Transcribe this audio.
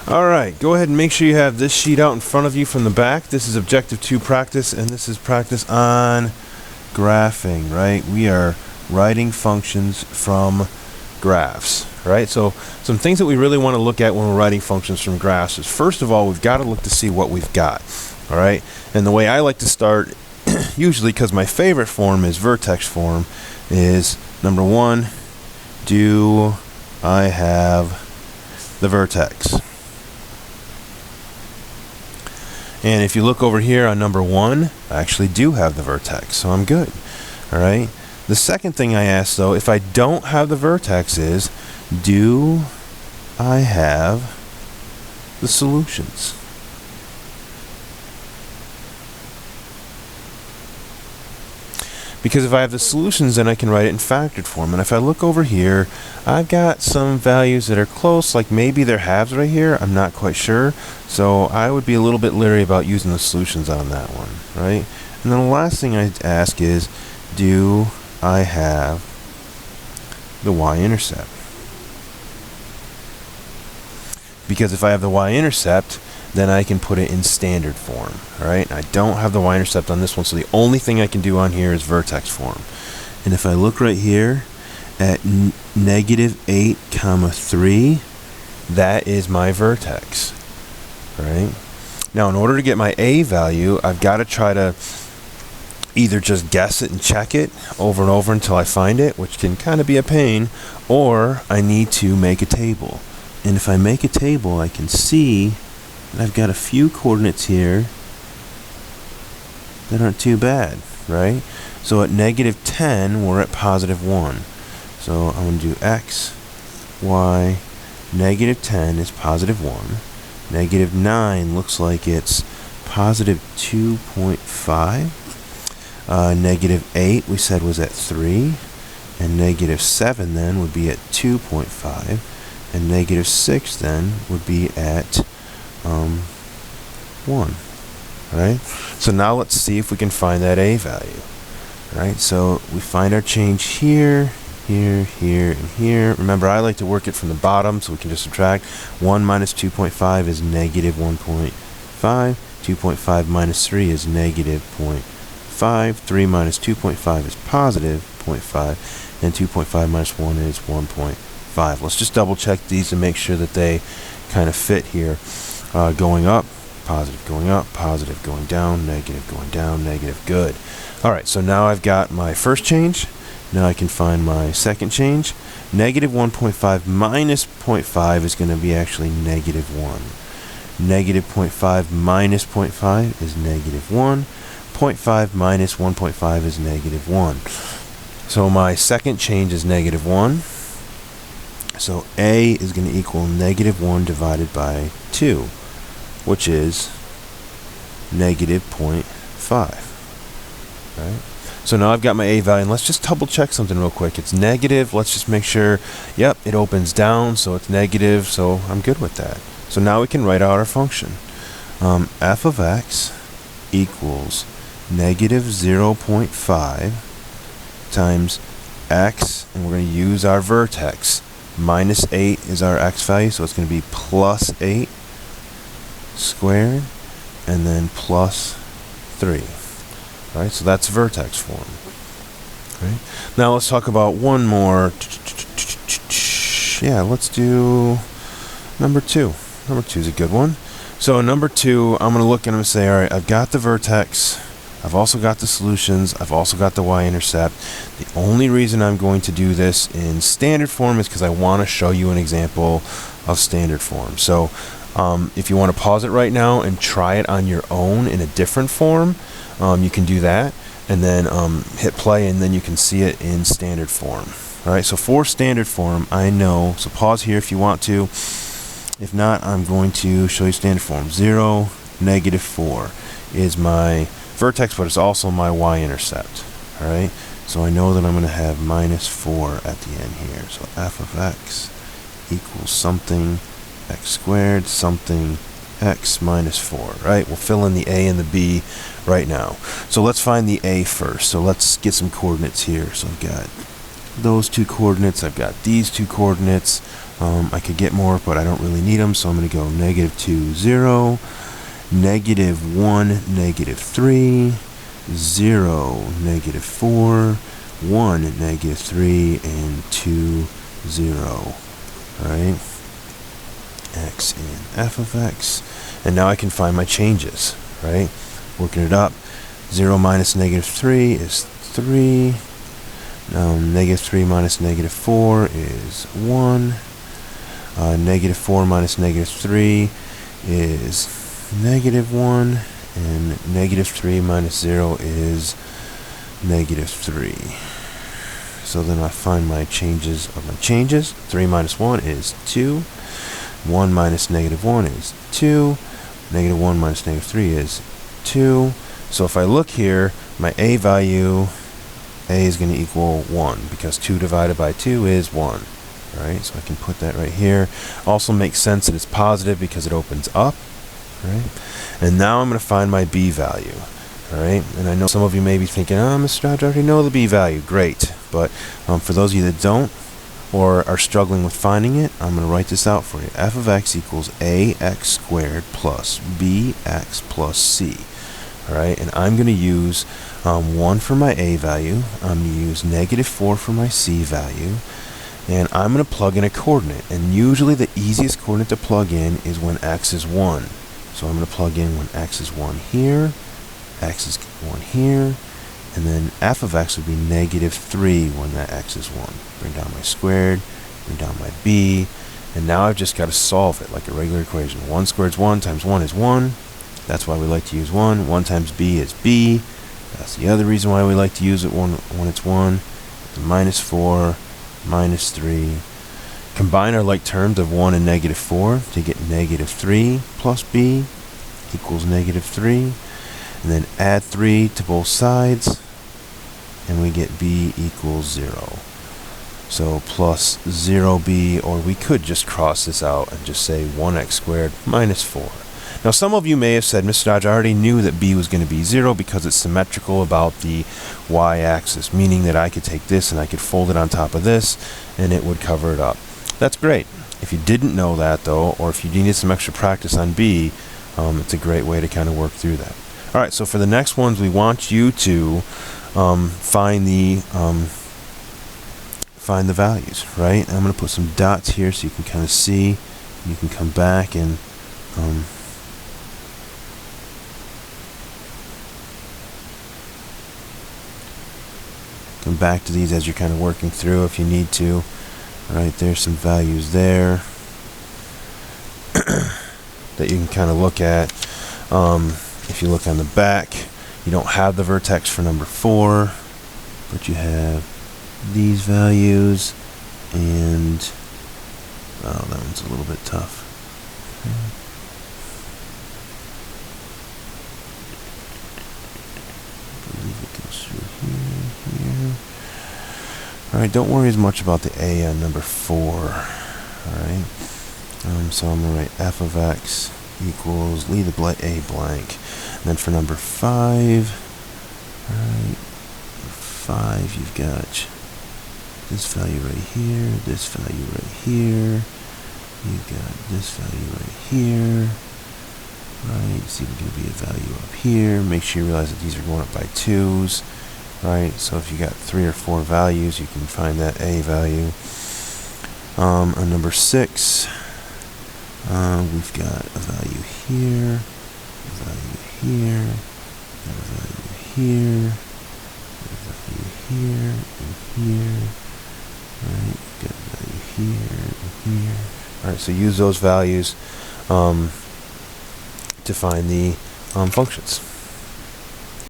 Alright, go ahead and make sure you have this sheet out in front of you from the back. This is Objective 2 practice, and this is practice on graphing, right? We are writing functions from graphs, right? So some things that we really want to look at when we're writing functions from graphs is, first of all, we've got to look to see what we've got, alright? And the way I like to start, usually because my favorite form is vertex form, is number one, do I have the vertex? And if you look over here on number one, I actually do have the vertex, so I'm good. All right. The second thing I ask, though, if I don't have the vertex, is do I have the solutions? Because if I have the solutions, then I can write it in factored form. And if I look over here, I've got some values that are close, like maybe they're halves right here. I'm not quite sure. So I would be a little bit leery about using the solutions on that one, right? And then the last thing I ask is, do I have the y-intercept? Because if I have the y-intercept, then I can put it in standard form. All right, I don't have the y-intercept on this one, so the only thing I can do on here is vertex form. And if I look right here at negative 8 comma 3, that is my vertex. All right. Now, in order to get my a value, I've got to try to either just guess it and check it over and over until I find it, which can kind of be a pain, or I need to make a table. And if I make a table, I can see I've got a few coordinates here that aren't too bad, right? So at negative 10, we're at positive 1. So I'm going to do x, y, negative 10 is positive 1. Negative 9 looks like it's positive 2.5. Negative 8 we said was at 3. And negative 7 then would be at 2.5. And negative 6 then would be at 1. Right? So now let's see if we can find that a value. Right? So we find our change here, here, here, and here. Remember, I like to work it from the bottom, so we can just subtract. 1 minus 2.5 is negative 1.5. 2.5 minus 3 is negative 0.5. 3 minus 2.5 is positive 0.5. And 2.5 minus 1 is 1.5. Let's just double check these and make sure that they kind of fit here. Going up, positive going up, positive going down, negative going down, negative. Good. Alright, so now I've got my first change. Now I can find my second change. Negative 1.5 minus 0.5 is going to be actually negative 1. Negative 0.5 minus 0.5 is negative 1. 0.5 minus 1.5 is negative 1. So my second change is negative 1. So a is going to equal negative 1 divided by 2, which is negative 0.5. Right? So now I've got my a value, and let's just double check something real quick. It's negative. Let's just make sure, yep, it opens down, so it's negative, so I'm good with that. So now we can write out our function. F of x equals negative 0.5 times x, and we're going to use our vertex. Minus 8 is our x value, so it's going to be plus 8 squared, and then plus 3. All right, so that's vertex form. Right? Now let's talk about one more. Yeah, let's do number 2. Number 2 is a good one. So number 2, I'm going to look and I'm going to say, all right, I've got the vertex. I've also got the solutions. I've also got the y-intercept. The only reason I'm going to do this in standard form is because I want to show you an example of standard form. So if you want to pause it right now and try it on your own in a different form, you can do that, and then hit play, and then you can see it in standard form. All right, so for standard form, I know, so pause here if you want to. If not, I'm going to show you standard form. 0, negative 4 is my vertex, but it's also my y-intercept. All right, so I know that I'm going to have minus 4 at the end here. So f of x equals something x squared, something x minus 4, right? We'll fill in the a and the b right now. So let's find the a first. So let's get some coordinates here. So I've got those two coordinates, I've got these two coordinates, I could get more, but I don't really need them, so I'm going to go -2, 0, -1, -3, 0, -4, 1, -3, and 2, 0. Alright, x and f of x. And now I can find my changes, right? Working it up. 0 minus -3 is 3. -3 minus -4 is 1. -4 minus -3 is -1. And -3 minus 0 is -3. So then I find my changes of my changes. 3 minus 1 is 2. 1 minus -1 is 2. -1 minus -3 is 2. So if I look here, my a value, a is going to equal 1, because 2 divided by 2 is 1. Right? So I can put that right here. Also makes sense that it's positive because it opens up. Right? And now I'm going to find my b value. Alright, and I know some of you may be thinking, oh, Mr. Dodge, I already know the b value. Great. But for those of you that don't, or are struggling with finding it, I'm going to write this out for you. F of x equals ax squared plus bx plus c. Alright, and I'm going to use 1 for my a value. I'm going to use -4 for my c value. And I'm going to plug in a coordinate. And usually the easiest coordinate to plug in is when x is 1. So I'm going to plug in when x is 1 here, x is 1 here, and then f of x would be -3 when that x is 1. Bring down my squared, bring down my b, and now I've just got to solve it like a regular equation. 1 squared is 1 times 1 is 1. That's why we like to use 1. 1 times b is b. That's the other reason why we like to use it when it's 1. -4, -3. Combine our like terms of 1 and -4 to get -3 plus b equals -3. And then add 3 to both sides, and we get b equals 0. So plus 0b, or we could just cross this out and just say 1x squared minus 4. Now some of you may have said, Mr. Dodge, I already knew that b was going to be 0 because it's symmetrical about the y-axis, meaning that I could take this and I could fold it on top of this and it would cover it up. That's great. If you didn't know that though, or if you needed some extra practice on b, it's a great way to kind of work through that. Alright, so for the next ones, we want you to find the values, right? I'm going to put some dots here so you can kind of see. You can come back and come back to these as you're kind of working through if you need to. Alright, there's some values there that you can kind of look at. If you look on the back, you don't have the vertex for number 4, but you have these values, and oh, that one's a little bit tough. I believe it goes through here. Alright, don't worry as much about the a on number 4. Alright, so I'm going to write f of x equals, leave the a blank. And then for number 5, alright, 5, you've got this value right here, this value right here, you've got this value right here, right? It's even going to be a value up here. Make sure you realize that these are going up by 2s, right? So if you got 3 or 4 values, you can find that a value. On number 6, we've got a value here, a value here, a value here, a value here, and here. Right, got a value here and here. Alright, so use those values to find the functions.